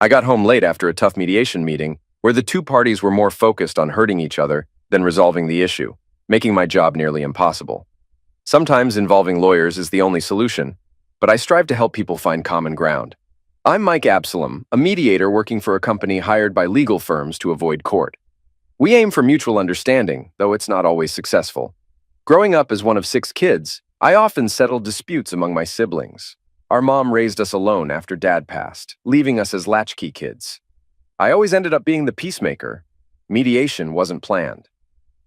I got home late after a tough mediation meeting where the two parties were more focused on hurting each other than resolving the issue, making my job nearly impossible. Sometimes involving lawyers is the only solution, but I strive to help people find common ground. I'm Mike Absalom, a mediator working for a company hired by legal firms to avoid court. We aim for mutual understanding, though it's not always successful. Growing up as one of 6 kids, I often settled disputes among my siblings. Our mom raised us alone after dad passed, leaving us as latchkey kids. I always ended up being the peacemaker. Mediation wasn't planned.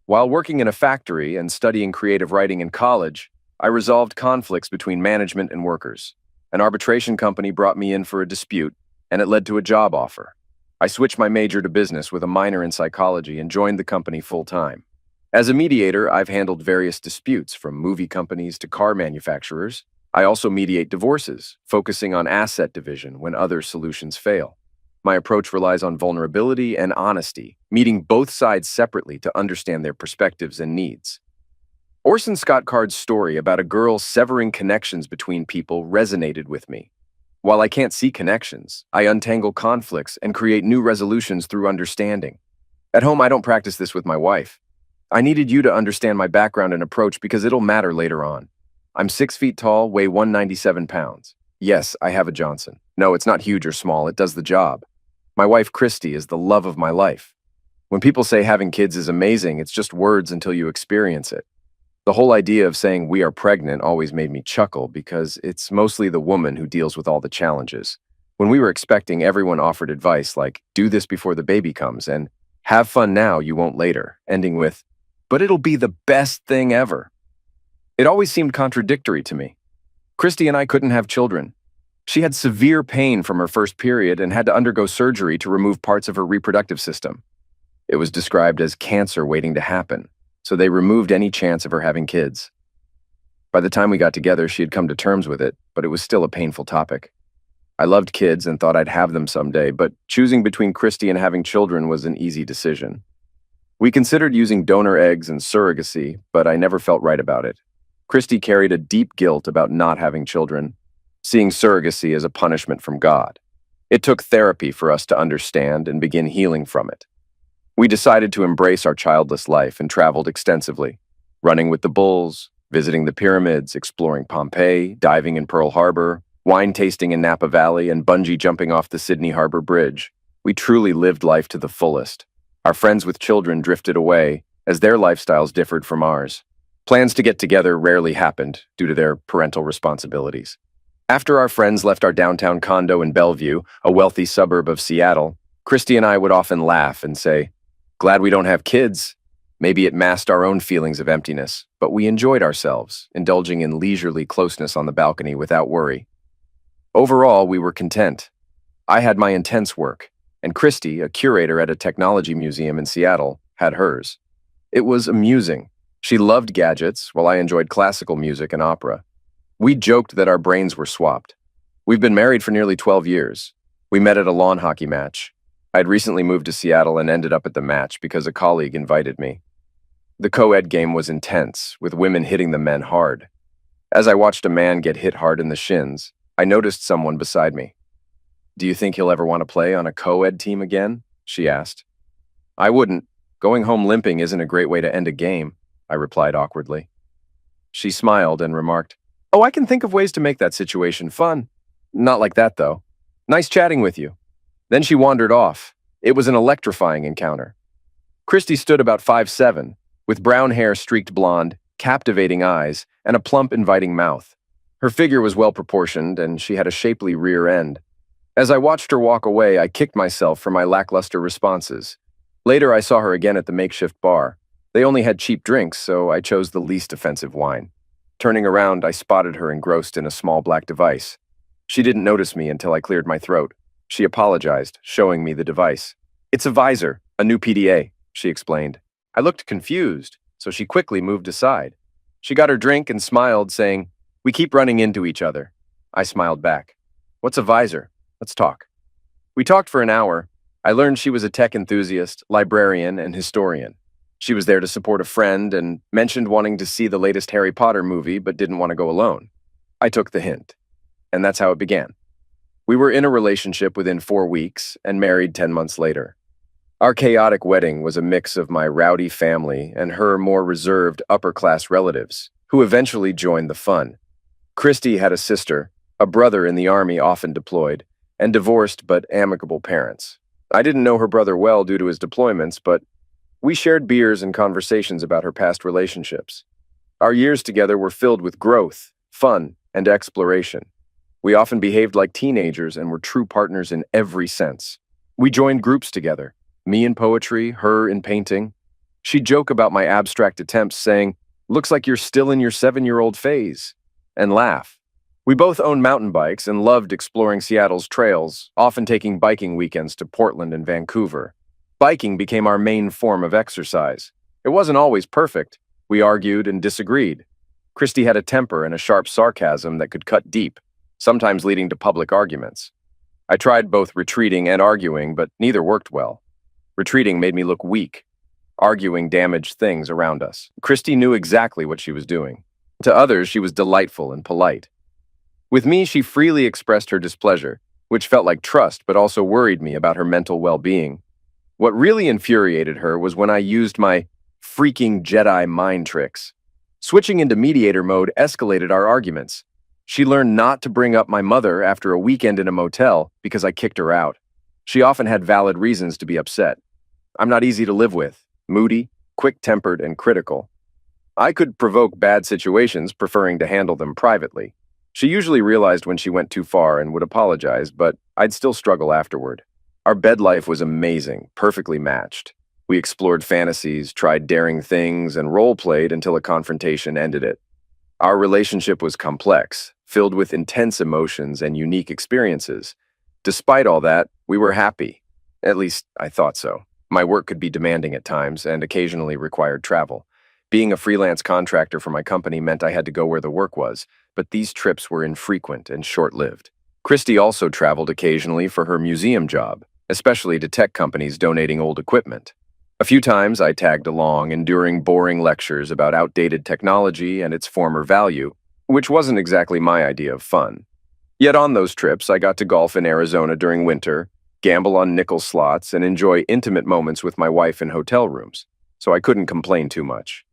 While working in a factory and studying creative writing in college, I resolved conflicts between management and workers. An arbitration company brought me in for a dispute, and it led to a job offer. I switched my major to business with a minor in psychology and joined the company full-time. As a mediator, I've handled various disputes from movie companies to car manufacturers. I also mediate divorces, focusing on asset division when other solutions fail. My approach relies on vulnerability and honesty, meeting both sides separately to understand their perspectives and needs. Orson Scott Card's story about a girl severing connections between people resonated with me. While I can't see connections, I untangle conflicts and create new resolutions through understanding. At home, I don't practice this with my wife. I needed you to understand my background and approach because it'll matter later on. I'm 6 feet tall, weigh 197 pounds. Yes, I have a Johnson. No, it's not huge or small, it does the job. My wife, Christy, is the love of my life. When people say having kids is amazing, it's just words until you experience it. The whole idea of saying we are pregnant always made me chuckle because it's mostly the woman who deals with all the challenges. When we were expecting, everyone offered advice like, do this before the baby comes, and have fun now, you won't later, ending with, but it'll be the best thing ever. It always seemed contradictory to me. Christy and I couldn't have children. She had severe pain from her first period and had to undergo surgery to remove parts of her reproductive system. It was described as cancer waiting to happen, so they removed any chance of her having kids. By the time we got together, she had come to terms with it, but it was still a painful topic. I loved kids and thought I'd have them someday, but choosing between Christy and having children was an easy decision. We considered using donor eggs and surrogacy, but I never felt right about it. Christy carried a deep guilt about not having children, seeing surrogacy as a punishment from God. It took therapy for us to understand and begin healing from it. We decided to embrace our childless life and traveled extensively, running with the bulls, visiting the pyramids, exploring Pompeii, diving in Pearl Harbor, wine tasting in Napa Valley, and bungee jumping off the Sydney Harbor Bridge. We truly lived life to the fullest. Our friends with children drifted away as their lifestyles differed from ours. Plans to get together rarely happened due to their parental responsibilities. After our friends left our downtown condo in Bellevue, a wealthy suburb of Seattle, Christy and I would often laugh and say, glad we don't have kids. Maybe it masked our own feelings of emptiness, but we enjoyed ourselves, indulging in leisurely closeness on the balcony without worry. Overall, we were content. I had my intense work, and Christy, a curator at a technology museum in Seattle, had hers. It was amusing. She loved gadgets, while I enjoyed classical music and opera. We joked that our brains were swapped. We've been married for nearly 12 years. We met at a lawn hockey match. I had recently moved to Seattle and ended up at the match because a colleague invited me. The co-ed game was intense, with women hitting the men hard. As I watched a man get hit hard in the shins, I noticed someone beside me. Do you think he'll ever want to play on a co-ed team again? She asked. I wouldn't. Going home limping isn't a great way to end a game, I replied awkwardly. She smiled and remarked, oh, I can think of ways to make that situation fun. Not like that, though. Nice chatting with you. Then she wandered off. It was an electrifying encounter. Christy stood about 5'7", with brown hair streaked blonde, captivating eyes, and a plump, inviting mouth. Her figure was well-proportioned, and she had a shapely rear end. As I watched her walk away, I kicked myself for my lackluster responses. Later, I saw her again at the makeshift bar. They only had cheap drinks, so I chose the least offensive wine. Turning around, I spotted her engrossed in a small black device. She didn't notice me until I cleared my throat. She apologized, showing me the device. It's a visor, a new PDA, she explained. I looked confused, so she quickly moved aside. She got her drink and smiled, saying, we keep running into each other. I smiled back. What's a visor? Let's talk. We talked for an hour. I learned she was a tech enthusiast, librarian, and historian. She was there to support a friend and mentioned wanting to see the latest Harry Potter movie but didn't want to go alone. I took the hint, and that's how it began. We were in a relationship within 4 weeks and married 10 months later. Our chaotic wedding was a mix of my rowdy family and her more reserved upper-class relatives, who eventually joined the fun. Christy had a sister, a brother in the army often deployed, and divorced but amicable parents. I didn't know her brother well due to his deployments, but we shared beers and conversations about her past relationships. Our years together were filled with growth, fun, and exploration. We often behaved like teenagers and were true partners in every sense. We joined groups together, me in poetry, her in painting. She'd joke about my abstract attempts, saying, "Looks like you're still in your 7-year-old phase," and laugh. We both owned mountain bikes and loved exploring Seattle's trails, often taking biking weekends to Portland and Vancouver. Biking became our main form of exercise. It wasn't always perfect. We argued and disagreed. Christy had a temper and a sharp sarcasm that could cut deep, sometimes leading to public arguments. I tried both retreating and arguing, but neither worked well. Retreating made me look weak. Arguing damaged things around us. Christy knew exactly what she was doing. To others, she was delightful and polite. With me, she freely expressed her displeasure, which felt like trust but also worried me about her mental well-being. What really infuriated her was when I used my freaking Jedi mind tricks. Switching into mediator mode escalated our arguments. She learned not to bring up my mother after a weekend in a motel because I kicked her out. She often had valid reasons to be upset. I'm not easy to live with, moody, quick-tempered, and critical. I could provoke bad situations, preferring to handle them privately. She usually realized when she went too far and would apologize, but I'd still struggle afterward. Our bed life was amazing, perfectly matched. We explored fantasies, tried daring things, and role-played until a confrontation ended it. Our relationship was complex, filled with intense emotions and unique experiences. Despite all that, we were happy. At least, I thought so. My work could be demanding at times and occasionally required travel. Being a freelance contractor for my company meant I had to go where the work was, but these trips were infrequent and short-lived. Christy also traveled occasionally for her museum job, especially to tech companies donating old equipment. A few times I tagged along, enduring boring lectures about outdated technology and its former value, which wasn't exactly my idea of fun. Yet on those trips, I got to golf in Arizona during winter, gamble on nickel slots, and enjoy intimate moments with my wife in hotel rooms, so I couldn't complain too much.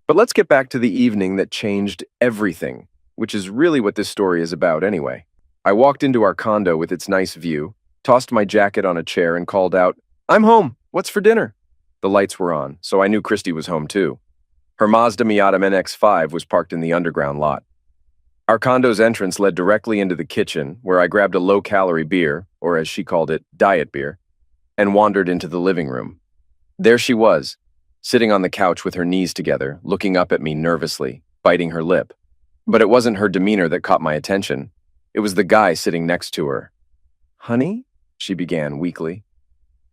But let's get back to the evening that changed everything, which is really what this story is about anyway. I walked into our condo with its nice view, tossed my jacket on a chair, and called out, "I'm home! What's for dinner?" The lights were on, so I knew Christy was home too. Her Mazda Miata MX-5 was parked in the underground lot. Our condo's entrance led directly into the kitchen, where I grabbed a low-calorie beer, or as she called it, diet beer, and wandered into the living room. There she was, sitting on the couch with her knees together, looking up at me nervously, biting her lip. But it wasn't her demeanor that caught my attention. It was the guy sitting next to her. "Honey?" she began weakly.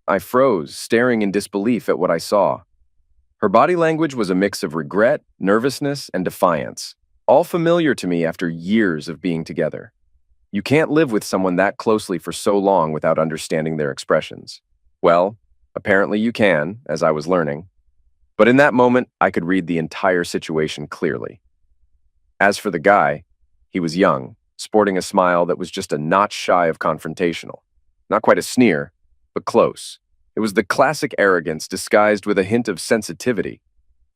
I froze, staring in disbelief at what I saw. Her body language was a mix of regret, nervousness, and defiance, all familiar to me after years of being together. You can't live with someone that closely for so long without understanding their expressions. Well, apparently you can, as I was learning. But in that moment, I could read the entire situation clearly. As for the guy, he was young, sporting a smile that was just a notch shy of confrontational. Not quite a sneer, but close. It was the classic arrogance disguised with a hint of sensitivity.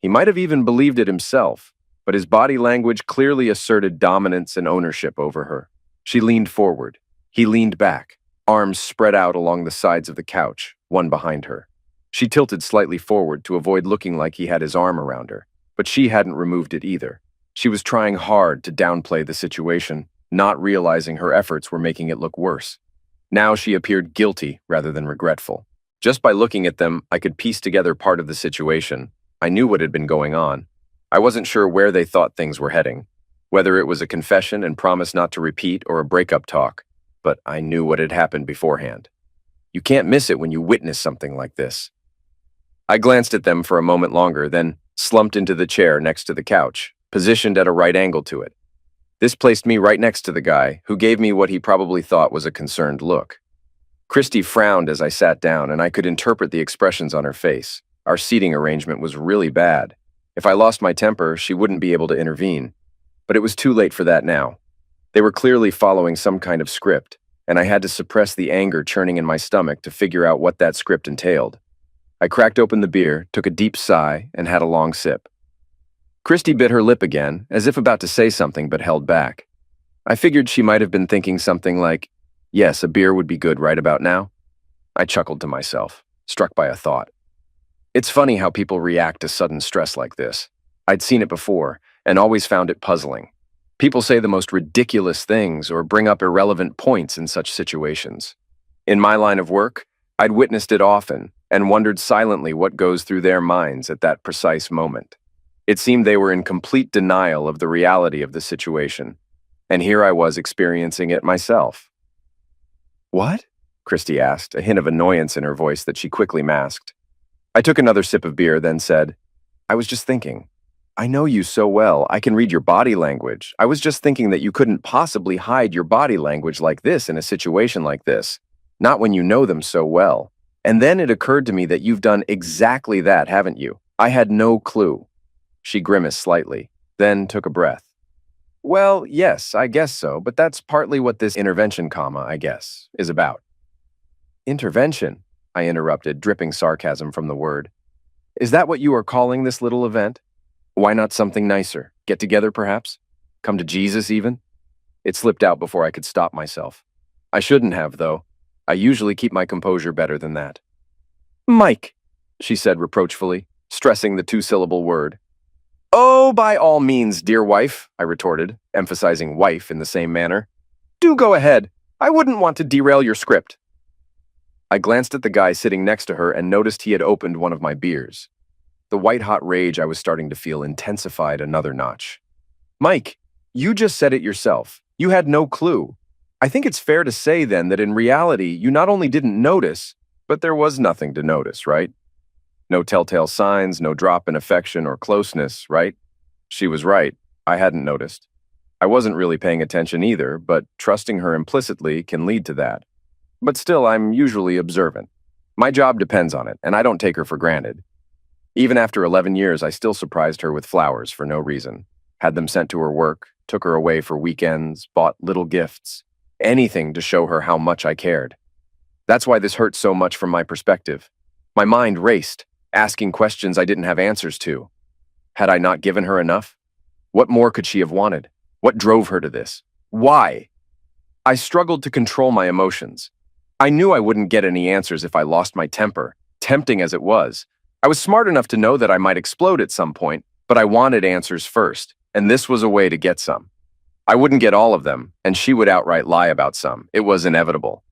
He might have even believed it himself, but his body language clearly asserted dominance and ownership over her. She leaned forward. He leaned back, arms spread out along the sides of the couch, one behind her. She tilted slightly forward to avoid looking like he had his arm around her, but she hadn't removed it either. She was trying hard to downplay the situation, not realizing her efforts were making it look worse. Now she appeared guilty rather than regretful. Just by looking at them, I could piece together part of the situation. I knew what had been going on. I wasn't sure where they thought things were heading, whether it was a confession and promise not to repeat or a breakup talk, but I knew what had happened beforehand. You can't miss it when you witness something like this. I glanced at them for a moment longer, then slumped into the chair next to the couch, positioned at a right angle to it. This placed me right next to the guy, who gave me what he probably thought was a concerned look. Christy frowned as I sat down, and I could interpret the expressions on her face. Our seating arrangement was really bad. If I lost my temper, she wouldn't be able to intervene. But it was too late for that now. They were clearly following some kind of script. and I had to suppress the anger churning in my stomach to figure out what that script entailed. I cracked open the beer, took a deep sigh, and had a long sip. Christy bit her lip again, as if about to say something but held back. I figured she might have been thinking something like, yes, a beer would be good right about now. I chuckled to myself, struck by a thought. It's funny how people react to sudden stress like this. I'd seen it before, and always found it puzzling. People say the most ridiculous things or bring up irrelevant points in such situations. In my line of work, I'd witnessed it often and wondered silently what goes through their minds at that precise moment. It seemed they were in complete denial of the reality of the situation, and here I was experiencing it myself. What? Christy asked, a hint of annoyance in her voice that she quickly masked. I took another sip of beer, then said, I was just thinking. I know you so well, I can read your body language. I was just thinking that you couldn't possibly hide your body language like this in a situation like this, not when you know them so well. And then it occurred to me that you've done exactly that, haven't you? I had no clue. She grimaced slightly, then took a breath. Well, yes, I guess so, but that's partly what this intervention, I guess, is about. Intervention? I interrupted, dripping sarcasm from the word. Is that what you are calling this little event? Why not something nicer? Get together, perhaps? Come to Jesus, even? It slipped out before I could stop myself. I shouldn't have, though. I usually keep my composure better than that. Mike, she said reproachfully, stressing the two-syllable word. Oh, by all means, dear wife, I retorted, emphasizing wife in the same manner. Do go ahead. I wouldn't want to derail your script. I glanced at the guy sitting next to her and noticed he had opened one of my beers. The white-hot rage I was starting to feel intensified another notch. Mike, you just said it yourself. You had no clue. I think it's fair to say, then, that in reality, you not only didn't notice, but there was nothing to notice, right? No telltale signs, no drop in affection or closeness, right? She was right. I hadn't noticed. I wasn't really paying attention either, but trusting her implicitly can lead to that. But still, I'm usually observant. My job depends on it, and I don't take her for granted. Even after 11 years, I still surprised her with flowers for no reason. Had them sent to her work, took her away for weekends, bought little gifts. Anything to show her how much I cared. That's why this hurt so much from my perspective. My mind raced, asking questions I didn't have answers to. Had I not given her enough? What more could she have wanted? What drove her to this? Why? I struggled to control my emotions. I knew I wouldn't get any answers if I lost my temper, tempting as it was. I was smart enough to know that I might explode at some point, but I wanted answers first, and this was a way to get some. I wouldn't get all of them, and she would outright lie about some. It was inevitable.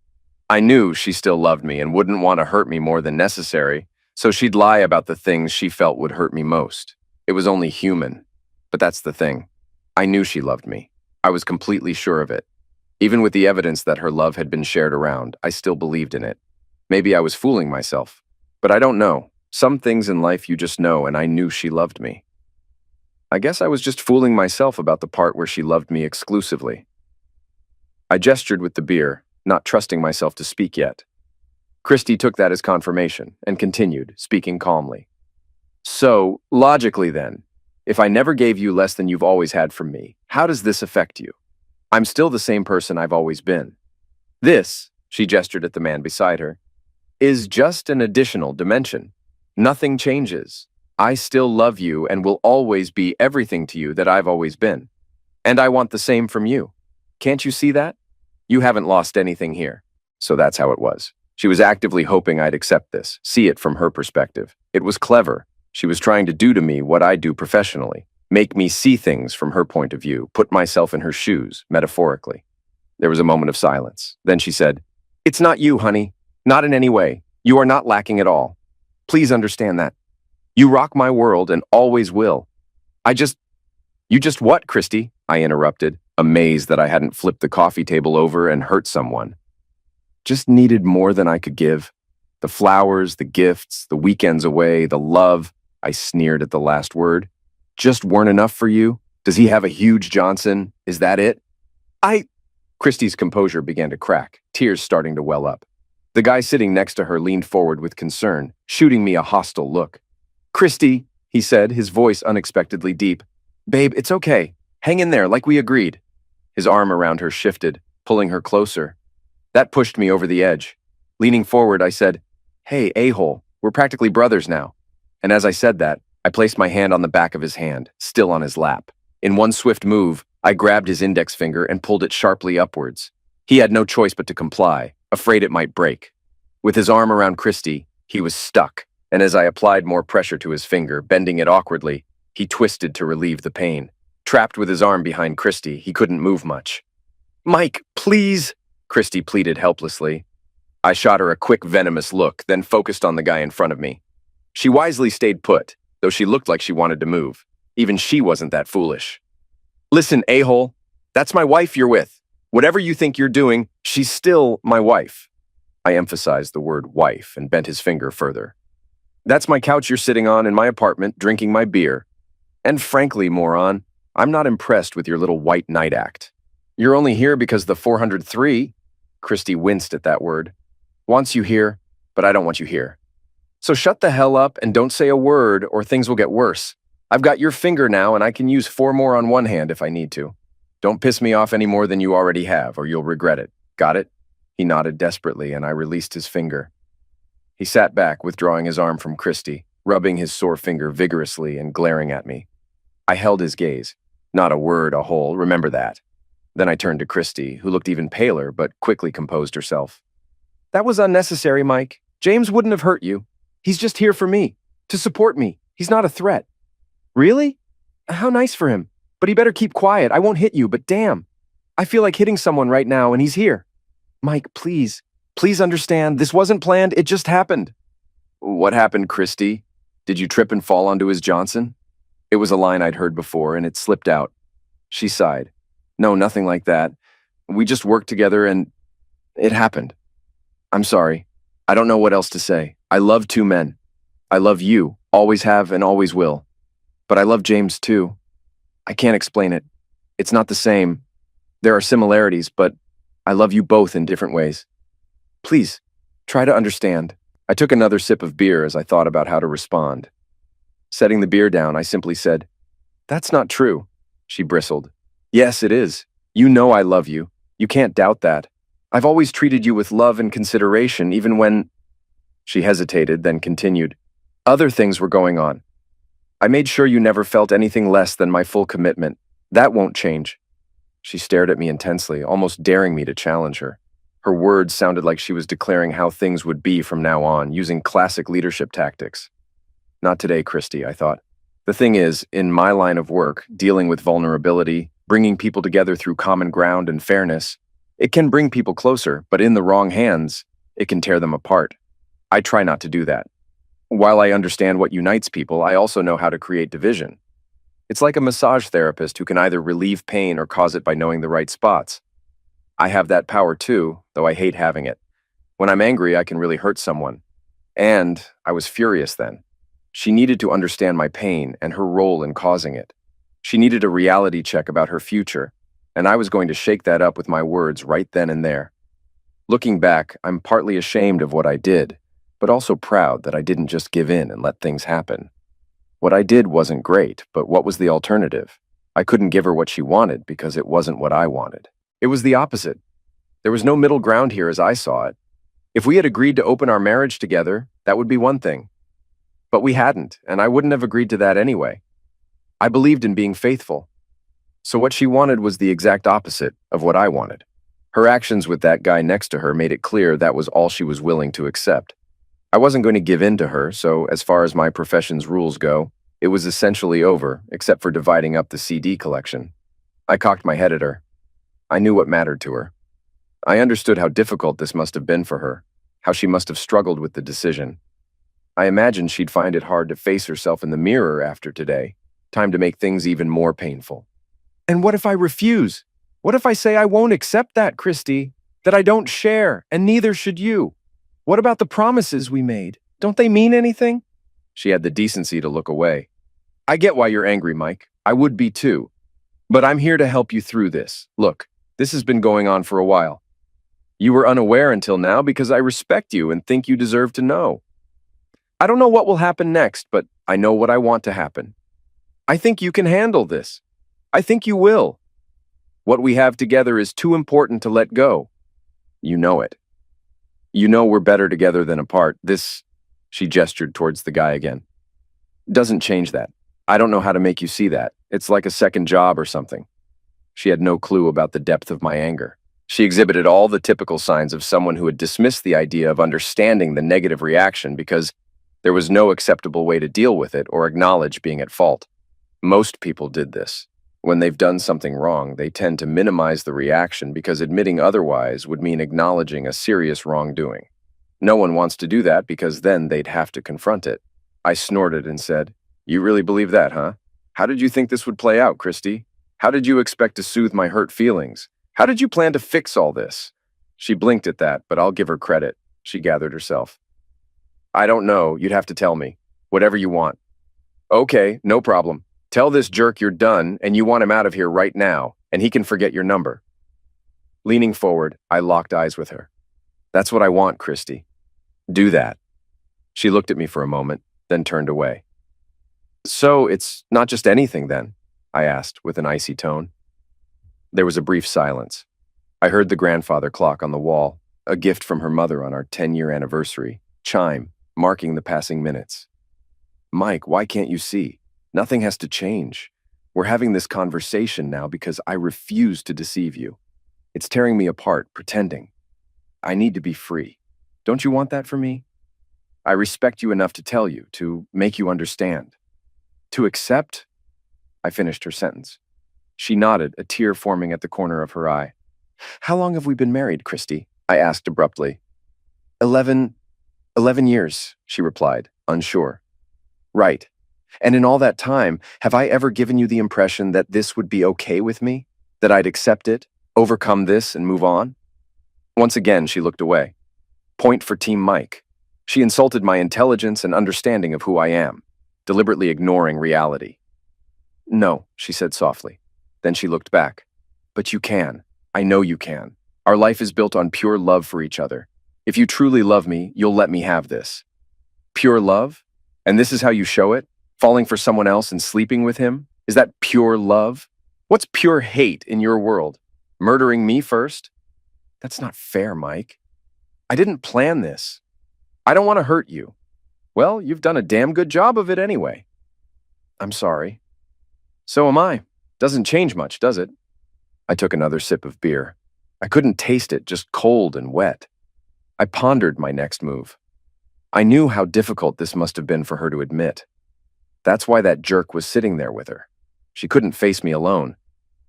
I knew she still loved me and wouldn't want to hurt me more than necessary, so she'd lie about the things she felt would hurt me most. It was only human. But that's the thing. I knew she loved me. I was completely sure of it. Even with the evidence that her love had been shared around, I still believed in it. Maybe I was fooling myself. But I don't know. Some things in life you just know, and I knew she loved me. I guess I was just fooling myself about the part where she loved me exclusively. I gestured with the beer, not trusting myself to speak yet. Christy took that as confirmation and continued, speaking calmly. So, logically then, if I never gave you less than you've always had from me, how does this affect you? I'm still the same person I've always been. This, she gestured at the man beside her, is just an additional dimension. Nothing changes. I still love you and will always be everything to you that I've always been. And I want the same from you. Can't you see that? You haven't lost anything here. So that's how it was. She was actively hoping I'd accept this, see it from her perspective. It was clever. She was trying to do to me what I do professionally, make me see things from her point of view, put myself in her shoes, metaphorically. There was a moment of silence. Then she said, It's not you, honey. Not in any way. You are not lacking at all. Please understand that. You rock my world and always will. You just what, Christy? I interrupted, amazed that I hadn't flipped the coffee table over and hurt someone. Just needed more than I could give. The flowers, the gifts, the weekends away, the love. I sneered at the last word. Just weren't enough for you? Does he have a huge Johnson? Is that it? Christy's composure began to crack, tears starting to well up. The guy sitting next to her leaned forward with concern, shooting me a hostile look. Christy, he said, his voice unexpectedly deep. Babe, it's okay. Hang in there like we agreed. His arm around her shifted, pulling her closer. That pushed me over the edge. Leaning forward, I said, "Hey, a-hole, we're practically brothers now." And as I said that, I placed my hand on the back of his hand, still on his lap. In one swift move, I grabbed his index finger and pulled it sharply upwards. He had no choice but to comply, afraid it might break. With his arm around Christy, he was stuck, and as I applied more pressure to his finger, bending it awkwardly, he twisted to relieve the pain. Trapped with his arm behind Christy, he couldn't move much. "Mike, please," Christy pleaded helplessly. I shot her a quick, venomous look, then focused on the guy in front of me. She wisely stayed put, though she looked like she wanted to move. Even she wasn't that foolish. "Listen, a-hole, that's my wife you're with. Whatever you think you're doing, she's still my wife." I emphasized the word wife and bent his finger further. "That's my couch you're sitting on in my apartment, drinking my beer. And frankly, moron, I'm not impressed with your little white knight act. You're only here because the 403, Christy winced at that word, wants you here, but I don't want you here. So shut the hell up and don't say a word or things will get worse. I've got your finger now and I can use 4 more on one hand if I need to. Don't piss me off any more than you already have or you'll regret it. Got it?" He nodded desperately and I released his finger. He sat back, withdrawing his arm from Christy, rubbing his sore finger vigorously and glaring at me. I held his gaze. "Not a word, a hole, remember that." Then I turned to Christy, who looked even paler but quickly composed herself. "That was unnecessary, Mike. James wouldn't have hurt you. He's just here for me, to support me. He's not a threat." "Really? How nice for him. But he better keep quiet. I won't hit you, but damn. I feel like hitting someone right now and he's here. Mike, please. Please understand. This wasn't planned. It just happened." "What happened, Christy? Did you trip and fall onto his Johnson?" It was a line I'd heard before and it slipped out. She sighed. "No, nothing like that. We just worked together and it happened. I'm sorry. I don't know what else to say. I love 2 men. I love you, always have and always will. But I love James too. I can't explain it. It's not the same. There are similarities, but I love you both in different ways. Please, try to understand." I took another sip of beer as I thought about how to respond. Setting the beer down, I simply said, "That's not true." She bristled. "Yes, it is. You know I love you. You can't doubt that. I've always treated you with love and consideration, even when—" She hesitated, then continued, "Other things were going on. I made sure you never felt anything less than my full commitment. That won't change." She stared at me intensely, almost daring me to challenge her. Her words sounded like she was declaring how things would be from now on, using classic leadership tactics. Not today, Christy, I thought. The thing is, in my line of work, dealing with vulnerability, bringing people together through common ground and fairness, it can bring people closer, but in the wrong hands, it can tear them apart. I try not to do that. While I understand what unites people, I also know how to create division. It's like a massage therapist who can either relieve pain or cause it by knowing the right spots. I have that power too, though I hate having it. When I'm angry, I can really hurt someone. And I was furious then. She needed to understand my pain and her role in causing it. She needed a reality check about her future, and I was going to shake that up with my words right then and there. Looking back, I'm partly ashamed of what I did, but also proud that I didn't just give in and let things happen. What I did wasn't great, but what was the alternative? I couldn't give her what she wanted because it wasn't what I wanted. It was the opposite. There was no middle ground here as I saw it. If we had agreed to open our marriage together, that would be one thing. But we hadn't, and I wouldn't have agreed to that anyway. I believed in being faithful. So what she wanted was the exact opposite of what I wanted. Her actions with that guy next to her made it clear that was all she was willing to accept. I wasn't going to give in to her, so as far as my profession's rules go, it was essentially over, except for dividing up the CD collection. I cocked my head at her. I knew what mattered to her. I understood how difficult this must have been for her, how she must have struggled with the decision. I imagined she'd find it hard to face herself in the mirror after today. Time to make things even more painful. And what if I refuse? What if I say I won't accept that, Christy? That I don't share, and neither should you? What about the promises we made? Don't they mean anything? She had the decency to look away. I get why you're angry, Mike. I would be too. But I'm here to help you through this. Look, this has been going on for a while. You were unaware until now because I respect you and think you deserve to know. I don't know what will happen next, but I know what I want to happen. I think you can handle this. I think you will. What we have together is too important to let go. You know it. You know we're better together than apart. This, she gestured towards the guy again, doesn't change that. I don't know how to make you see that. It's like a second job or something. She had no clue about the depth of my anger. She exhibited all the typical signs of someone who had dismissed the idea of understanding the negative reaction because there was no acceptable way to deal with it or acknowledge being at fault. Most people did this. When they've done something wrong, they tend to minimize the reaction because admitting otherwise would mean acknowledging a serious wrongdoing. No one wants to do that because then they'd have to confront it. I snorted and said, "You really believe that, huh? How did you think this would play out, Christy? How did you expect to soothe my hurt feelings? How did you plan to fix all this?" She blinked at that, but I'll give her credit. She gathered herself. "I don't know. You'd have to tell me. Whatever you want." "Okay, no problem. Tell this jerk you're done and you want him out of here right now, and he can forget your number." Leaning forward, I locked eyes with her. "That's what I want, Christy. Do that." She looked at me for a moment, then turned away. "So it's not just anything then?" I asked with an icy tone. There was a brief silence. I heard the grandfather clock on the wall, a gift from her mother on our 10-year anniversary, chime, marking the passing minutes. "Mike, why can't you see? Nothing has to change. We're having this conversation now because I refuse to deceive you. It's tearing me apart, pretending. I need to be free. Don't you want that for me? I respect you enough to tell you, to make you understand. To accept?" I finished her sentence. She nodded, a tear forming at the corner of her eye. "How long have we been married, Christy?" I asked abruptly. 11 years, she replied, unsure. "Right. And in all that time, have I ever given you the impression that this would be okay with me? That I'd accept it, overcome this, and move on?" Once again, she looked away. Point for Team Mike. She insulted my intelligence and understanding of who I am, deliberately ignoring reality. "No," she said softly. Then she looked back. "But you can. I know you can. Our life is built on pure love for each other. If you truly love me, you'll let me have this." Pure love? And this is how you show it? Falling for someone else and sleeping with him? Is that pure love? What's pure hate in your world? Murdering me first? That's not fair, Mike. I didn't plan this. I don't want to hurt you. Well, you've done a damn good job of it anyway. I'm sorry. So am I. Doesn't change much, does it? I took another sip of beer. I couldn't taste it, just cold and wet. I pondered my next move. I knew how difficult this must have been for her to admit. That's why that jerk was sitting there with her. She couldn't face me alone.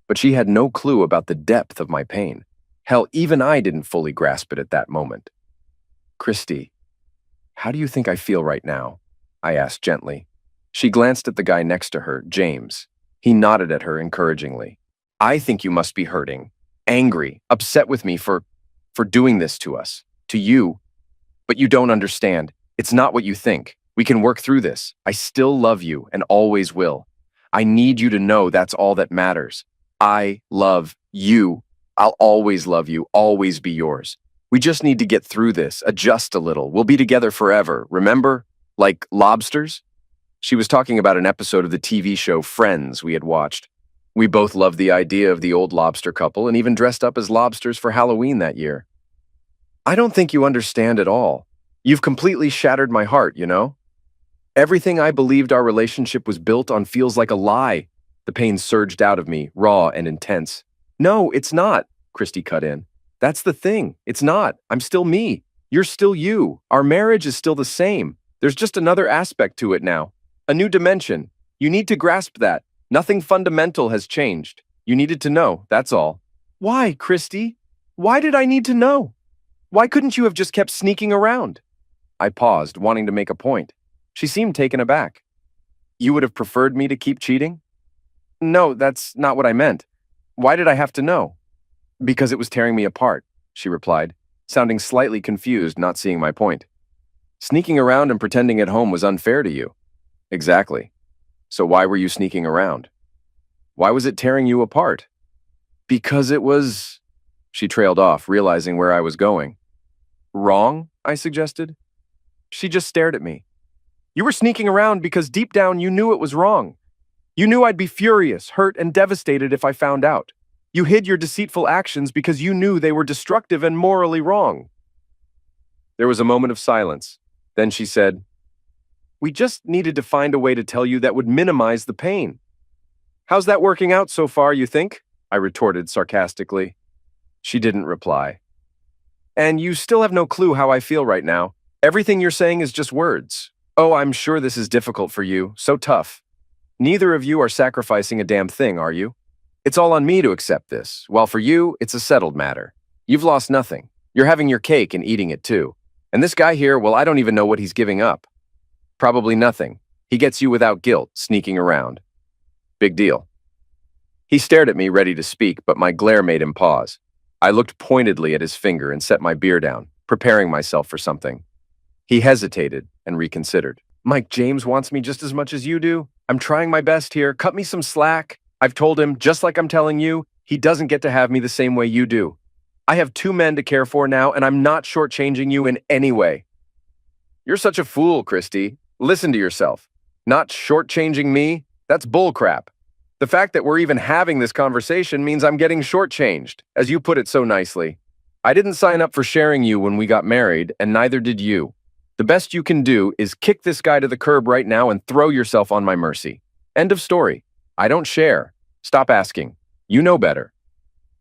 But she had no clue about the depth of my pain. Hell, even I didn't fully grasp it at that moment. "Christy, how do you think I feel right now?" I asked gently. She glanced at the guy next to her, James. He nodded at her encouragingly. "I think you must be hurting, angry, upset with me for doing this to us, to you. But you don't understand. It's not what you think. We can work through this. I still love you and always will. I need you to know that's all that matters. I love you. I'll always love you, always be yours. We just need to get through this, adjust a little. We'll be together forever, remember? Like lobsters?" She was talking about an episode of the TV show Friends we had watched. We both loved the idea of the old lobster couple and even dressed up as lobsters for Halloween that year. "I don't think you understand at all. You've completely shattered my heart, you know? Everything I believed our relationship was built on feels like a lie." The pain surged out of me, raw and intense. "No, it's not," Christy cut in. "That's the thing. It's not. I'm still me. You're still you. Our marriage is still the same. There's just another aspect to it now. A new dimension. You need to grasp that. Nothing fundamental has changed. You needed to know, that's all." "Why, Christy? Why did I need to know? Why couldn't you have just kept sneaking around?" I paused, wanting to make a point. She seemed taken aback. "You would have preferred me to keep cheating?" "No, that's not what I meant. Why did I have to know?" "Because it was tearing me apart," she replied, sounding slightly confused, not seeing my point. "Sneaking around and pretending at home was unfair to you." "Exactly. So why were you sneaking around? Why was it tearing you apart?" "Because it was..." She trailed off, realizing where I was going. "Wrong?" I suggested. She just stared at me. "You were sneaking around because deep down you knew it was wrong. You knew I'd be furious, hurt, and devastated if I found out. You hid your deceitful actions because you knew they were destructive and morally wrong. There was a moment of silence. Then she said, "We just needed to find a way to tell you that would minimize the pain." "How's that working out so far, you think?" I retorted sarcastically. She didn't reply. "And you still have no clue how I feel right now. Everything you're saying is just words. Oh, I'm sure this is difficult for you, so tough. Neither of you are sacrificing a damn thing, are you? It's all on me to accept this, while for you, it's a settled matter. You've lost nothing. You're having your cake and eating it too. And this guy here, well, I don't even know what he's giving up. Probably nothing. He gets you without guilt, sneaking around. Big deal." He stared at me, ready to speak, but my glare made him pause. I looked pointedly at his finger and set my beer down, preparing myself for something. He hesitated and reconsidered. "Mike James wants me just as much as you do. I'm trying my best here. Cut me some slack. I've told him, just like I'm telling you, he doesn't get to have me the same way you do. I have 2 men to care for now, and I'm not shortchanging you in any way." "You're such a fool, Christy. Listen to yourself. Not shortchanging me? That's bullcrap. The fact that we're even having this conversation means I'm getting shortchanged, as you put it so nicely. I didn't sign up for sharing you when we got married, and neither did you. The best you can do is kick this guy to the curb right now and throw yourself on my mercy. End of story. I don't share. Stop asking. You know better."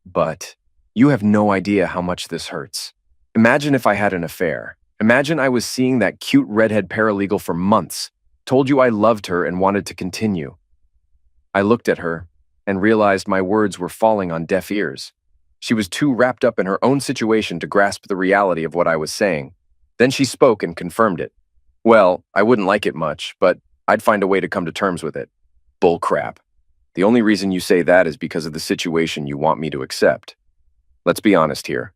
"But you have no idea how much this hurts. Imagine if I had an affair. Imagine I was seeing that cute redhead paralegal for months, told you I loved her and wanted to continue." I looked at her and realized my words were falling on deaf ears. She was too wrapped up in her own situation to grasp the reality of what I was saying. Then she spoke and confirmed it. "Well, I wouldn't like it much, but I'd find a way to come to terms with it." "Bull crap. The only reason you say that is because of the situation you want me to accept. Let's be honest here."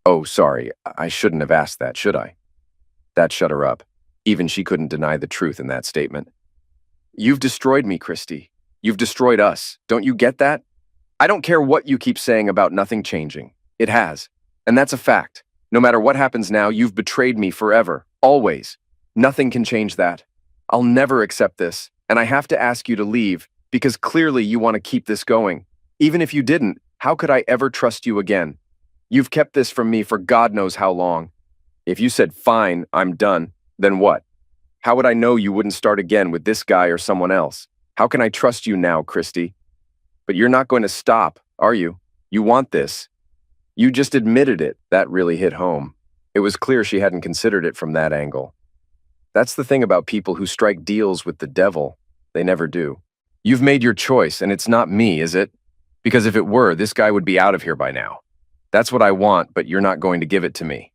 "Oh, sorry, I shouldn't have asked that, should I?" That shut her up. Even she couldn't deny the truth in that statement. "You've destroyed me, Christy. You've destroyed us. Don't you get that? I don't care what you keep saying about nothing changing. It has. And that's a fact. No matter what happens now, you've betrayed me forever. Always. Nothing can change that. I'll never accept this, and I have to ask you to leave, because clearly you want to keep this going. Even if you didn't, how could I ever trust you again? You've kept this from me for God knows how long. If you said, 'Fine, I'm done,' then what? How would I know you wouldn't start again with this guy or someone else? How can I trust you now, Christy? But you're not going to stop, are you? You want this. You just admitted it." That really hit home. It was clear she hadn't considered it from that angle. That's the thing about people who strike deals with the devil. They never do. "You've made your choice, and it's not me, is it? Because if it were, this guy would be out of here by now. That's what I want, but you're not going to give it to me.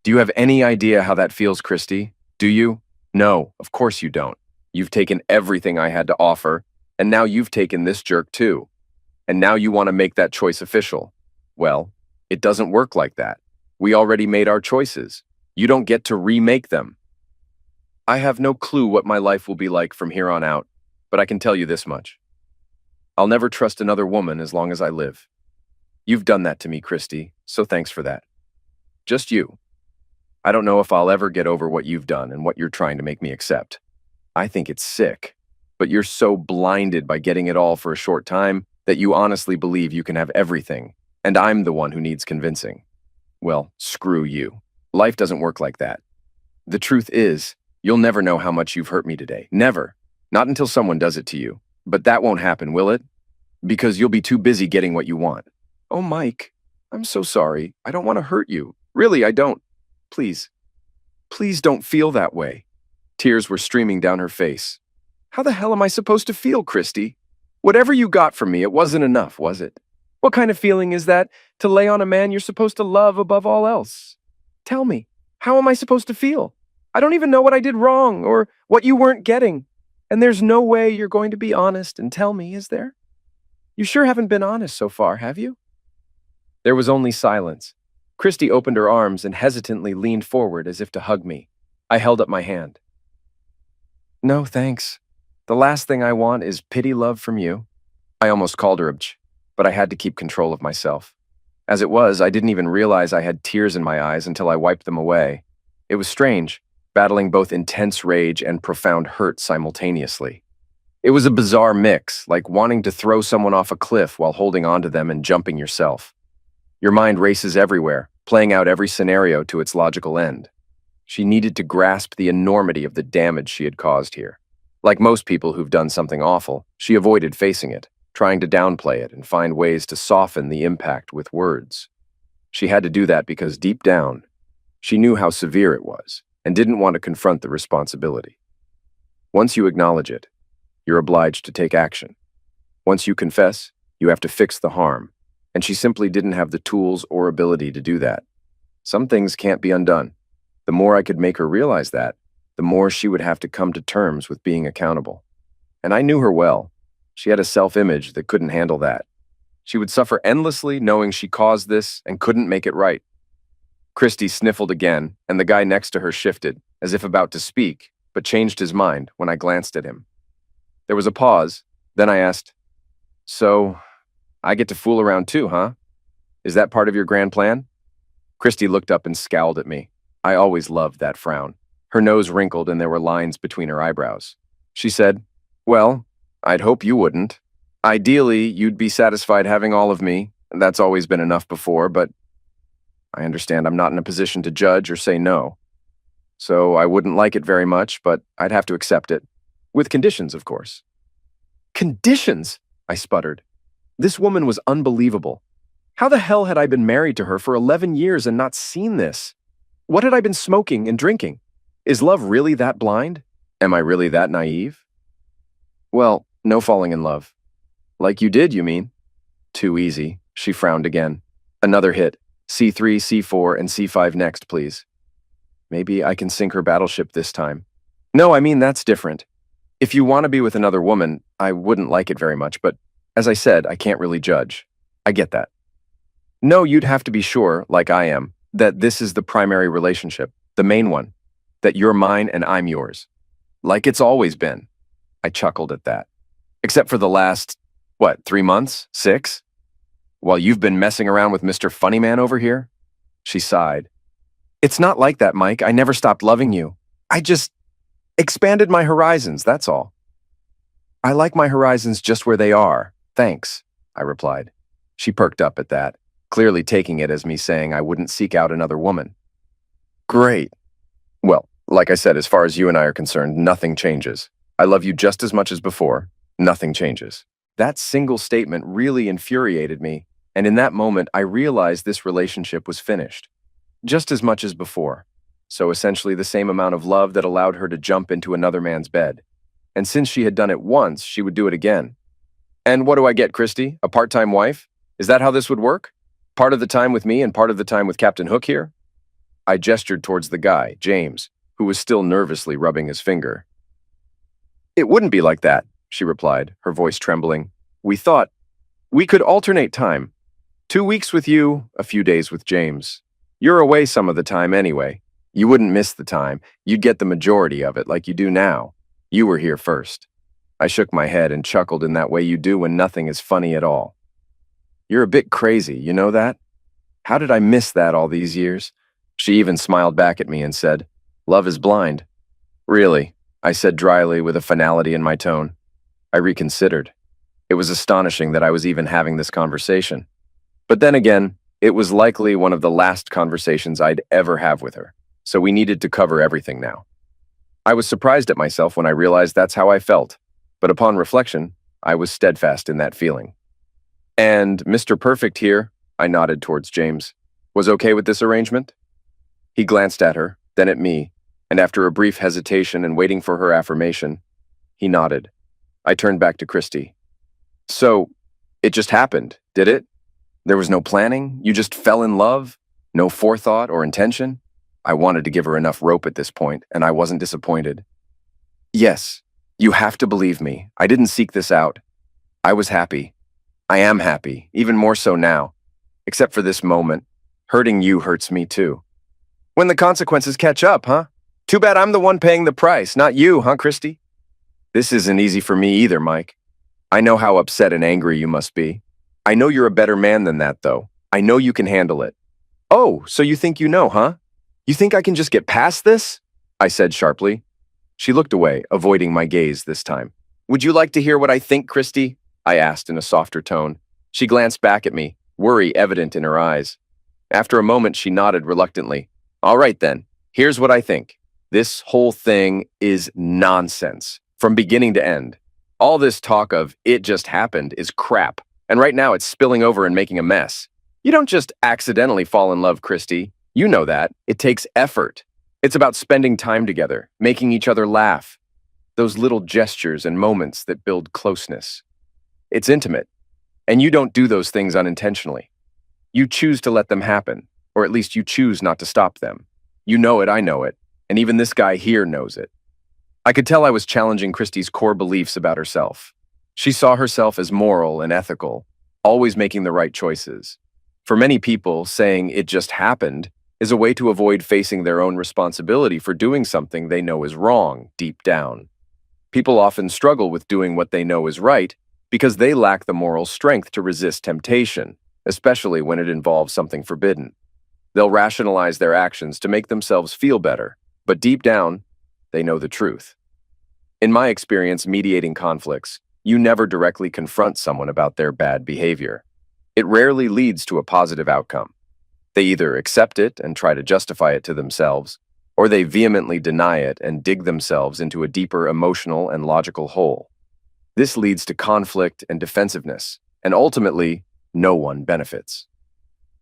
Do you have any idea how that feels, Christy? Do you? No, of course you don't. You've taken everything I had to offer, and now you've taken this jerk too. And now you want to make that choice official. Well, it doesn't work like that. We already made our choices. You don't get to remake them. I have no clue what my life will be like from here on out, but I can tell you this much. I'll never trust another woman as long as I live. You've done that to me, Christy, so thanks for that. Just you. I don't know if I'll ever get over what you've done and what you're trying to make me accept. I think it's sick, but you're so blinded by getting it all for a short time that you honestly believe you can have everything, and I'm the one who needs convincing. Well, screw you. Life doesn't work like that. The truth is, you'll never know how much you've hurt me today. Never. Not until someone does it to you. But that won't happen, will it? Because you'll be too busy getting what you want. Oh, Mike, I'm so sorry. I don't want to hurt you. Really, I don't. Please. Please don't feel that way. Tears were streaming down her face. How the hell am I supposed to feel, Christy? Whatever you got from me, it wasn't enough, was it? What kind of feeling is that to lay on a man you're supposed to love above all else? Tell me, how am I supposed to feel? I don't even know what I did wrong or what you weren't getting. And there's no way you're going to be honest and tell me, is there? You sure haven't been honest so far, have you? There was only silence. Christy opened her arms and hesitantly leaned forward as if to hug me. I held up my hand. No, thanks. The last thing I want is pity love from you. I almost called her a bitch, but I had to keep control of myself. As it was, I didn't even realize I had tears in my eyes until I wiped them away. It was strange, battling both intense rage and profound hurt simultaneously. It was a bizarre mix, like wanting to throw someone off a cliff while holding onto them and jumping yourself. Your mind races everywhere, playing out every scenario to its logical end. She needed to grasp the enormity of the damage she had caused here. Like most people who've done something awful, she avoided facing it, trying to downplay it and find ways to soften the impact with words. She had to do that because deep down, she knew how severe it was and didn't want to confront the responsibility. Once you acknowledge it, you're obliged to take action. Once you confess, you have to fix the harm, and she simply didn't have the tools or ability to do that. Some things can't be undone. The more I could make her realize that, the more she would have to come to terms with being accountable. And I knew her well. She had a self-image that couldn't handle that. She would suffer endlessly knowing she caused this and couldn't make it right. Christy sniffled again, and the guy next to her shifted, as if about to speak, but changed his mind when I glanced at him. There was a pause, then I asked, "So, I get to fool around too, huh? Is that part of your grand plan?" Christy looked up and scowled at me. I always loved that frown. Her nose wrinkled and there were lines between her eyebrows. She said, "Well, I'd hope you wouldn't. Ideally, you'd be satisfied having all of me. That's always been enough before, but I understand I'm not in a position to judge or say no. So I wouldn't like it very much, but I'd have to accept it. With conditions, of course." "Conditions?" I sputtered. This woman was unbelievable. How the hell had I been married to her for 11 years and not seen this? What had I been smoking and drinking? Is love really that blind? Am I really that naive? "Well, no falling in love." "Like you did, you mean?" "Too easy." She frowned again. "Another hit. C3, C4, and C5 next, please." Maybe I can sink her battleship this time. "No, I mean that's different. If you want to be with another woman, I wouldn't like it very much, but as I said, I can't really judge. I get that." "No, you'd have to be sure, like I am, that this is the primary relationship, the main one, that you're mine and I'm yours. Like it's always been." I chuckled at that. "Except for the last, 3 months? 6? While you've been messing around with Mr. Funnyman over here?" She sighed. "It's not like that, Mike. I never stopped loving you. I just expanded my horizons, that's all." "I like my horizons just where they are. Thanks," I replied. She perked up at that, clearly taking it as me saying I wouldn't seek out another woman. "Great. Well, like I said, as far as you and I are concerned, nothing changes. I love you just as much as before. Nothing changes." That single statement really infuriated me, and in that moment I realized this relationship was finished. Just as much as before. So essentially the same amount of love that allowed her to jump into another man's bed. And since she had done it once, she would do it again. "And what do I get, Christy? A part-time wife? Is that how this would work? Part of the time with me and part of the time with Captain Hook here?" I gestured towards the guy, James, who was still nervously rubbing his finger. "It wouldn't be like that," she replied, her voice trembling. "We thought we could alternate time. 2 weeks with you, a few days with James. You're away some of the time anyway. You wouldn't miss the time. You'd get the majority of it like you do now. You were here first." I shook my head and chuckled in that way you do when nothing is funny at all. "You're a bit crazy, you know that? How did I miss that all these years?" She even smiled back at me and said, "Love is blind." "Really?" I said dryly with a finality in my tone. I reconsidered. It was astonishing that I was even having this conversation. But then again, it was likely one of the last conversations I'd ever have with her, so we needed to cover everything now. I was surprised at myself when I realized that's how I felt, but upon reflection, I was steadfast in that feeling. "And Mr. Perfect here," I nodded towards James, "was okay with this arrangement?" He glanced at her, then at me, and after a brief hesitation and waiting for her affirmation, he nodded. I turned back to Christy. "So, it just happened, did it? There was no planning? You just fell in love? No forethought or intention?" I wanted to give her enough rope at this point, and I wasn't disappointed. "Yes, you have to believe me. I didn't seek this out. I was happy. I am happy, even more so now. Except for this moment. Hurting you hurts me too. When the consequences catch up, huh? Too bad I'm the one paying the price, not you, huh, Christy?" "This isn't easy for me either, Mike. I know how upset and angry you must be. I know you're a better man than that, though. I know you can handle it." "Oh, so you think you know, huh? You think I can just get past this?" I said sharply. She looked away, avoiding my gaze this time. Would you like to hear what I think, Christy? I asked in a softer tone. She glanced back at me, worry evident in her eyes. After a moment, she nodded reluctantly. All right then, here's what I think. This whole thing is nonsense, from beginning to end. All this talk of it just happened is crap, and right now it's spilling over and making a mess. You don't just accidentally fall in love, Christy. You know that. It takes effort. It's about spending time together, making each other laugh. Those little gestures and moments that build closeness. It's intimate, and you don't do those things unintentionally. You choose to let them happen, or at least you choose not to stop them. You know it, I know it, and even this guy here knows it. I could tell I was challenging Christy's core beliefs about herself. She saw herself as moral and ethical, always making the right choices. For many people, saying it just happened is a way to avoid facing their own responsibility for doing something they know is wrong deep down. People often struggle with doing what they know is right because they lack the moral strength to resist temptation, especially when it involves something forbidden. They'll rationalize their actions to make themselves feel better, but deep down, they know the truth. In my experience mediating conflicts, you never directly confront someone about their bad behavior. It rarely leads to a positive outcome. They either accept it and try to justify it to themselves, or they vehemently deny it and dig themselves into a deeper emotional and logical hole. This leads to conflict and defensiveness, and ultimately, no one benefits.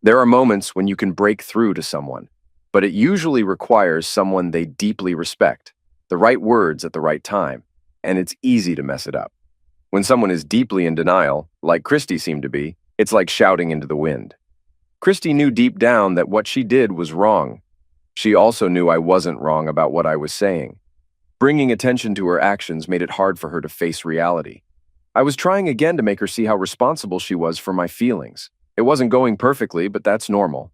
There are moments when you can break through to someone, but it usually requires someone they deeply respect, the right words at the right time, and it's easy to mess it up. When someone is deeply in denial, like Christy seemed to be, it's like shouting into the wind. Christy knew deep down that what she did was wrong. She also knew I wasn't wrong about what I was saying. Bringing attention to her actions made it hard for her to face reality. I was trying again to make her see how responsible she was for my feelings. It wasn't going perfectly, but that's normal.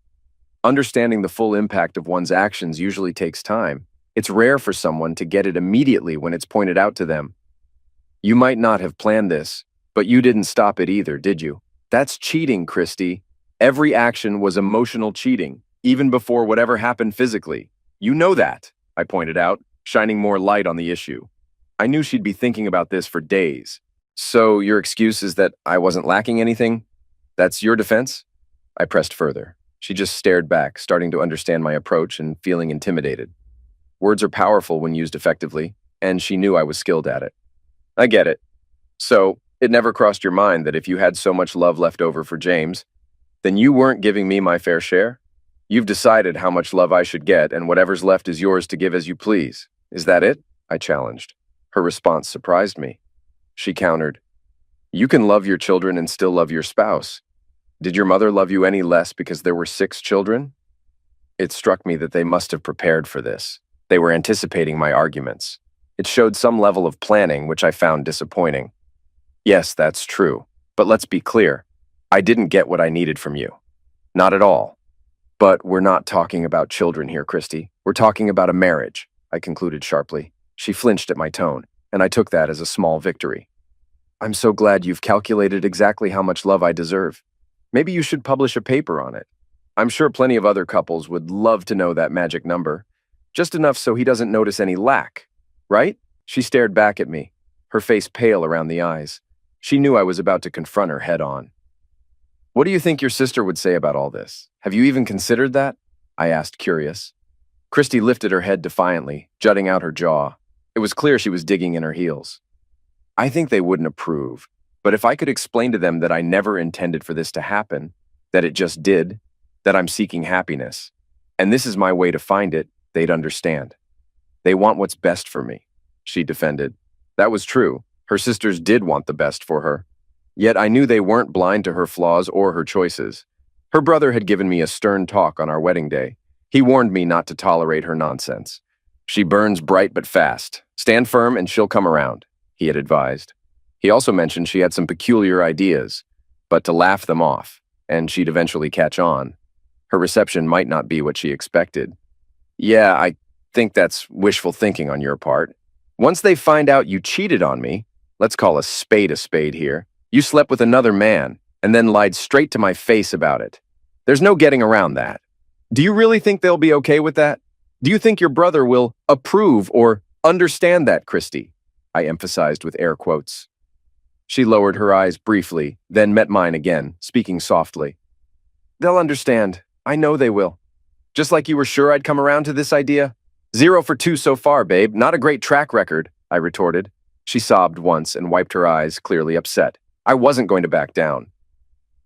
Understanding the full impact of one's actions usually takes time. It's rare for someone to get it immediately when it's pointed out to them. You might not have planned this, but you didn't stop it either, did you? That's cheating, Christy. Every action was emotional cheating, even before whatever happened physically. You know that, I pointed out, shining more light on the issue. I knew she'd be thinking about this for days. So your excuse is that I wasn't lacking anything? That's your defense? I pressed further. She just stared back, starting to understand my approach and feeling intimidated. Words are powerful when used effectively, and she knew I was skilled at it. I get it. So, it never crossed your mind that if you had so much love left over for James, then you weren't giving me my fair share? You've decided how much love I should get, and whatever's left is yours to give as you please. Is that it? I challenged. Her response surprised me. She countered, You can love your children and still love your spouse. Did your mother love you any less because there were 6 children? It struck me that they must have prepared for this. They were anticipating my arguments. It showed some level of planning, which I found disappointing. Yes, that's true. But let's be clear. I didn't get what I needed from you. Not at all. But we're not talking about children here, Christy. We're talking about a marriage, I concluded sharply. She flinched at my tone, and I took that as a small victory. I'm so glad you've calculated exactly how much love I deserve. Maybe you should publish a paper on it. I'm sure plenty of other couples would love to know that magic number. Just enough so he doesn't notice any lack. Right? She stared back at me, her face pale around the eyes. She knew I was about to confront her head on. What do you think your sister would say about all this? Have you even considered that? I asked, curious. Christy lifted her head defiantly, jutting out her jaw. It was clear she was digging in her heels. I think they wouldn't approve, but if I could explain to them that I never intended for this to happen, that it just did, that I'm seeking happiness, and this is my way to find it, they'd understand. They want what's best for me, she defended. That was true. Her sisters did want the best for her. Yet I knew they weren't blind to her flaws or her choices. Her brother had given me a stern talk on our wedding day. He warned me not to tolerate her nonsense. She burns bright but fast. Stand firm and she'll come around, he had advised. He also mentioned she had some peculiar ideas, but to laugh them off, and she'd eventually catch on. Her reception might not be what she expected. Yeah, I think that's wishful thinking on your part. Once they find out you cheated on me, let's call a spade here, you slept with another man and then lied straight to my face about it. There's no getting around that. Do you really think they'll be okay with that? Do you think your brother will approve or understand that, Christy? I emphasized with air quotes. She lowered her eyes briefly, then met mine again, speaking softly. They'll understand. I know they will. Just like you were sure I'd come around to this idea? 0 for 2 so far, babe. Not a great track record, I retorted. She sobbed once and wiped her eyes, clearly upset. I wasn't going to back down.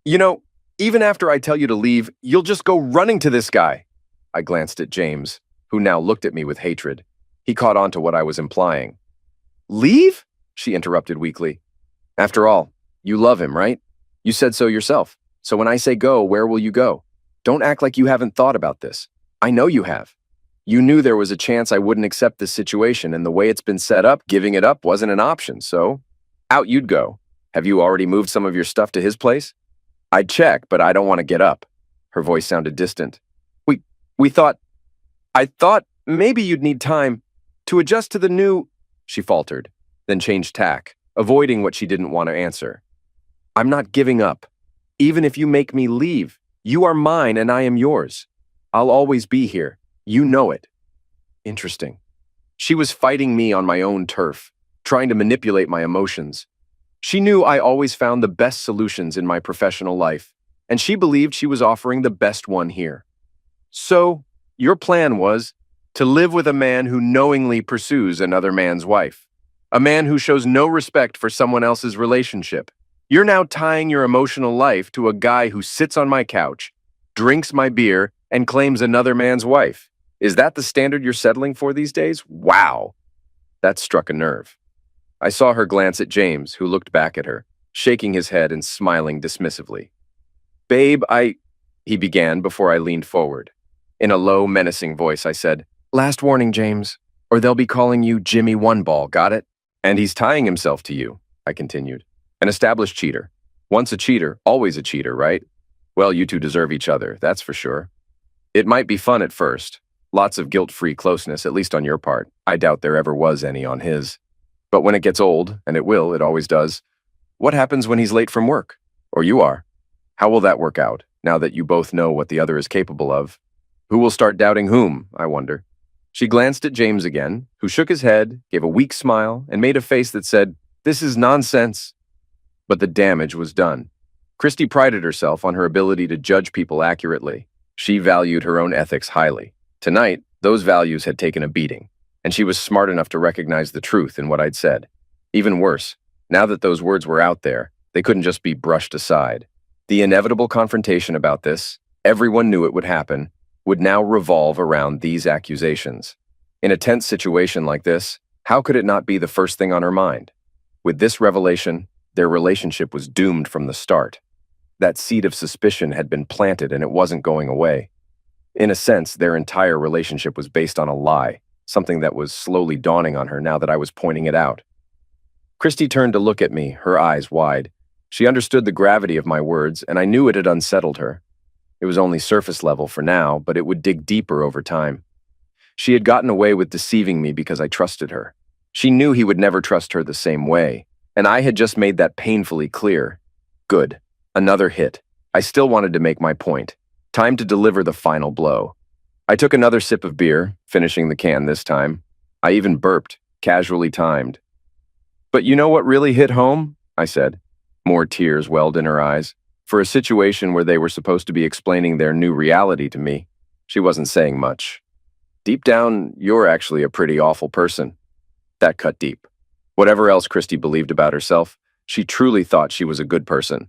You know, even after I tell you to leave, you'll just go running to this guy. I glanced at James, who now looked at me with hatred. He caught on to what I was implying. Leave? She interrupted weakly. After all, you love him, right? You said so yourself. So when I say go, where will you go? Don't act like you haven't thought about this. I know you have. You knew there was a chance I wouldn't accept this situation, and the way it's been set up, giving it up wasn't an option, so out you'd go. Have you already moved some of your stuff to his place? I'd check, but I don't want to get up. Her voice sounded distant. I thought maybe you'd need time to adjust to the new, she faltered, then changed tack, avoiding what she didn't want to answer. I'm not giving up. Even if you make me leave, you are mine and I am yours. I'll always be here. You know it. Interesting. She was fighting me on my own turf, trying to manipulate my emotions. She knew I always found the best solutions in my professional life, and she believed she was offering the best one here. So, your plan was to live with a man who knowingly pursues another man's wife, a man who shows no respect for someone else's relationship. You're now tying your emotional life to a guy who sits on my couch, drinks my beer, and claims another man's wife. Is that the standard you're settling for these days? Wow! That struck a nerve. I saw her glance at James, who looked back at her, shaking his head and smiling dismissively. Babe, he began before I leaned forward. In a low, menacing voice, I said, Last warning, James, or they'll be calling you Jimmy One Ball, got it? And he's tying himself to you, I continued. An established cheater. Once a cheater, always a cheater, right? Well, you two deserve each other, that's for sure. It might be fun at first. Lots of guilt-free closeness, at least on your part. I doubt there ever was any on his. But when it gets old, and it will, it always does, what happens when he's late from work? Or you are? How will that work out, now that you both know what the other is capable of? Who will start doubting whom, I wonder? She glanced at James again, who shook his head, gave a weak smile, and made a face that said, This is nonsense. But the damage was done. Christy prided herself on her ability to judge people accurately. She valued her own ethics highly. Tonight, those values had taken a beating, and she was smart enough to recognize the truth in what I'd said. Even worse, now that those words were out there, they couldn't just be brushed aside. The inevitable confrontation about this, everyone knew it would happen, would now revolve around these accusations. In a tense situation like this, how could it not be the first thing on her mind? With this revelation, their relationship was doomed from the start. That seed of suspicion had been planted and it wasn't going away. In a sense, their entire relationship was based on a lie, something that was slowly dawning on her now that I was pointing it out. Christy turned to look at me, her eyes wide. She understood the gravity of my words, and I knew it had unsettled her. It was only surface level for now, but it would dig deeper over time. She had gotten away with deceiving me because I trusted her. She knew he would never trust her the same way, and I had just made that painfully clear. Good. Another hit. I still wanted to make my point. Time to deliver the final blow. I took another sip of beer, finishing the can this time. I even burped, casually timed. But you know what really hit home? I said. More tears welled in her eyes. For a situation where they were supposed to be explaining their new reality to me, she wasn't saying much. Deep down, you're actually a pretty awful person. That cut deep. Whatever else Christy believed about herself, she truly thought she was a good person.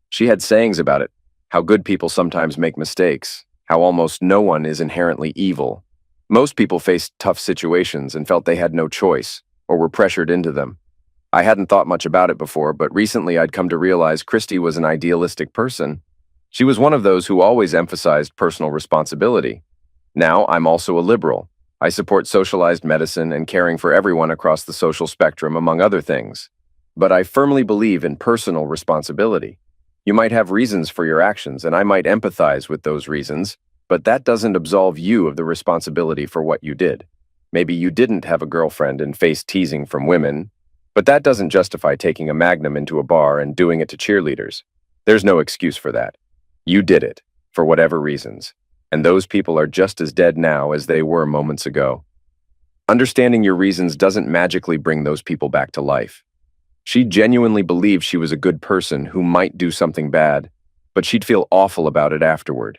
She had sayings about it, how good people sometimes make mistakes, how almost no one is inherently evil. Most people faced tough situations and felt they had no choice, or were pressured into them. I hadn't thought much about it before, but recently I'd come to realize Christy was an idealistic person. She was one of those who always emphasized personal responsibility. Now I'm also a liberal. I support socialized medicine and caring for everyone across the social spectrum, among other things. But I firmly believe in personal responsibility. You might have reasons for your actions, and I might empathize with those reasons, but that doesn't absolve you of the responsibility for what you did. Maybe you didn't have a girlfriend and faced teasing from women, but that doesn't justify taking a Magnum into a bar and doing it to cheerleaders. There's no excuse for that. You did it, for whatever reasons, and those people are just as dead now as they were moments ago. Understanding your reasons doesn't magically bring those people back to life. She genuinely believed she was a good person who might do something bad, but she'd feel awful about it afterward.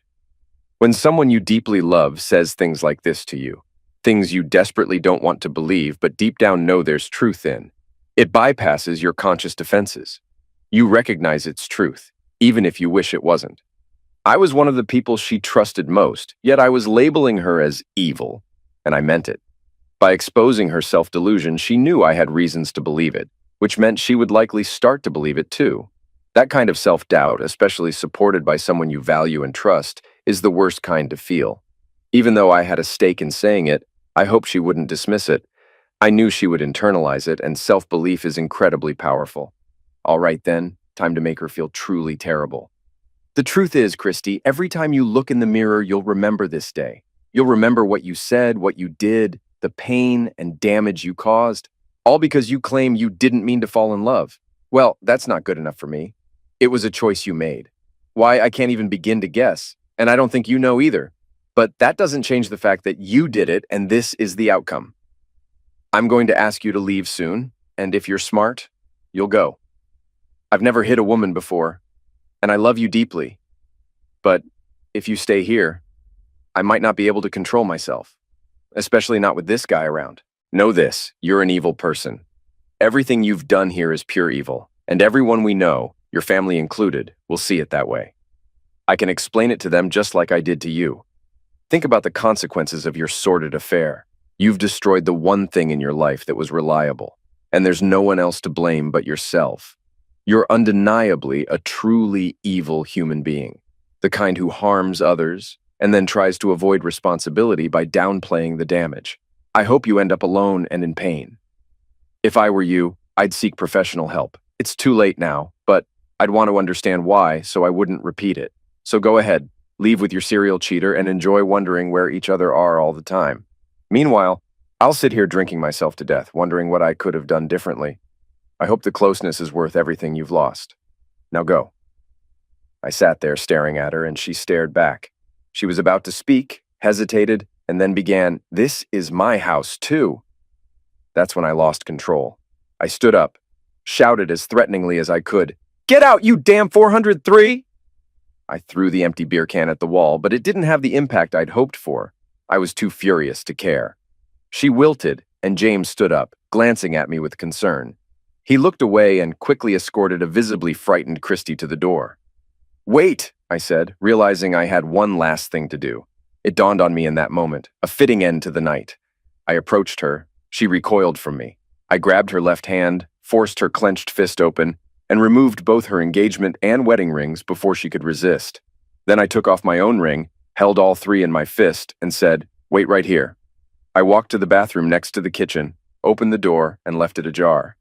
When someone you deeply love says things like this to you, things you desperately don't want to believe but deep down know there's truth in, it bypasses your conscious defenses. You recognize its truth, even if you wish it wasn't. I was one of the people she trusted most, yet I was labeling her as evil, and I meant it. By exposing her self-delusion, she knew I had reasons to believe it, which meant she would likely start to believe it too. That kind of self-doubt, especially supported by someone you value and trust, is the worst kind to feel. Even though I had a stake in saying it, I hoped she wouldn't dismiss it. I knew she would internalize it, and self-belief is incredibly powerful. All right then, time to make her feel truly terrible. The truth is, Christy, every time you look in the mirror, you'll remember this day. You'll remember what you said, what you did, the pain and damage you caused, all because you claim you didn't mean to fall in love. Well, that's not good enough for me. It was a choice you made. Why, I can't even begin to guess, and I don't think you know either. But that doesn't change the fact that you did it, and this is the outcome. I'm going to ask you to leave soon, and if you're smart, you'll go. I've never hit a woman before, and I love you deeply. But if you stay here, I might not be able to control myself, especially not with this guy around. Know this, you're an evil person. Everything you've done here is pure evil, and everyone we know, your family included, will see it that way. I can explain it to them just like I did to you. Think about the consequences of your sordid affair. You've destroyed the one thing in your life that was reliable, and there's no one else to blame but yourself. You're undeniably a truly evil human being, the kind who harms others and then tries to avoid responsibility by downplaying the damage. I hope you end up alone and in pain. If I were you, I'd seek professional help. It's too late now, but I'd want to understand why so I wouldn't repeat it. So go ahead, leave with your serial cheater and enjoy wondering where each other are all the time. Meanwhile, I'll sit here drinking myself to death, wondering what I could have done differently. I hope the closeness is worth everything you've lost. Now go. I sat there staring at her, and she stared back. She was about to speak, hesitated, and then began, "This is my house, too." That's when I lost control. I stood up, shouted as threateningly as I could, "Get out, you damn 403!" I threw the empty beer can at the wall, but it didn't have the impact I'd hoped for. I was too furious to care. She wilted, and James stood up, glancing at me with concern. He looked away and quickly escorted a visibly frightened Christy to the door. "Wait," I said, realizing I had one last thing to do. It dawned on me in that moment, a fitting end to the night. I approached her. She recoiled from me. I grabbed her left hand, forced her clenched fist open, and removed both her engagement and wedding rings before she could resist. Then I took off my own ring, held all three in my fist, and said, "Wait right here." I walked to the bathroom next to the kitchen, opened the door, and left it ajar.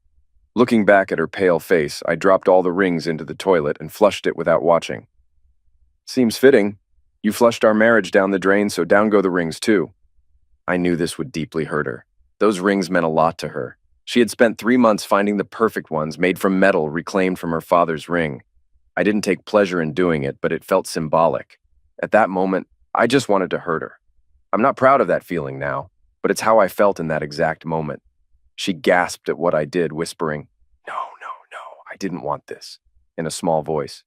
Looking back at her pale face, I dropped all the rings into the toilet and flushed it without watching. "Seems fitting. You flushed our marriage down the drain, so down go the rings too." I knew this would deeply hurt her. Those rings meant a lot to her. She had spent 3 months finding the perfect ones made from metal reclaimed from her father's ring. I didn't take pleasure in doing it, but it felt symbolic. At that moment, I just wanted to hurt her. I'm not proud of that feeling now, but it's how I felt in that exact moment. She gasped at what I did, whispering, "No, no, no, I didn't want this," in a small voice.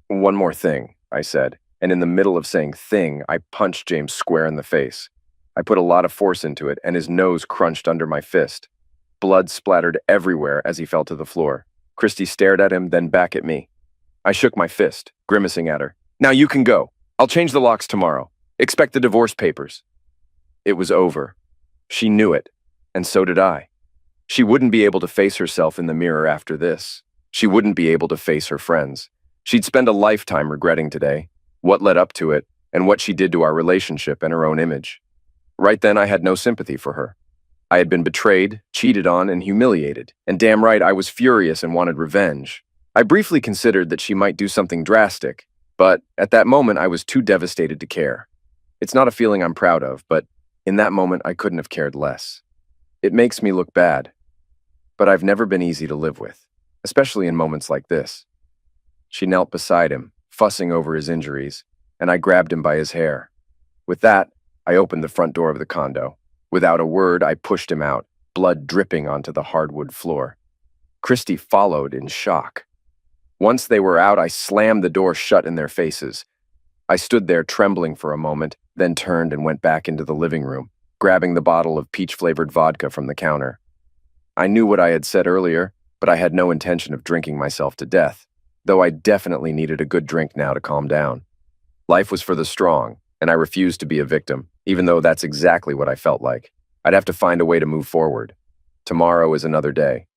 "One more thing," I said, and in the middle of saying thing, I punched James square in the face. I put a lot of force into it, and his nose crunched under my fist. Blood splattered everywhere as he fell to the floor. Christy stared at him, then back at me. I shook my fist, grimacing at her. "Now you can go. I'll change the locks tomorrow. Expect the divorce papers." It was over. She knew it, and so did I. She wouldn't be able to face herself in the mirror after this. She wouldn't be able to face her friends. She'd spend a lifetime regretting today, what led up to it, and what she did to our relationship and her own image. Right then, I had no sympathy for her. I had been betrayed, cheated on, and humiliated, and damn right I was furious and wanted revenge. I briefly considered that she might do something drastic, but at that moment I was too devastated to care. It's not a feeling I'm proud of, but in that moment I couldn't have cared less. It makes me look bad, but I've never been easy to live with, especially in moments like this. She knelt beside him, fussing over his injuries, and I grabbed him by his hair. With that, I opened the front door of the condo. Without a word, I pushed him out, blood dripping onto the hardwood floor. Christy followed in shock. Once they were out, I slammed the door shut in their faces. I stood there trembling for a moment, then turned and went back into the living room, grabbing the bottle of peach-flavored vodka from the counter. I knew what I had said earlier, but I had no intention of drinking myself to death, though I definitely needed a good drink now to calm down. Life was for the strong, and I refused to be a victim, even though that's exactly what I felt like. I'd have to find a way to move forward. Tomorrow is another day.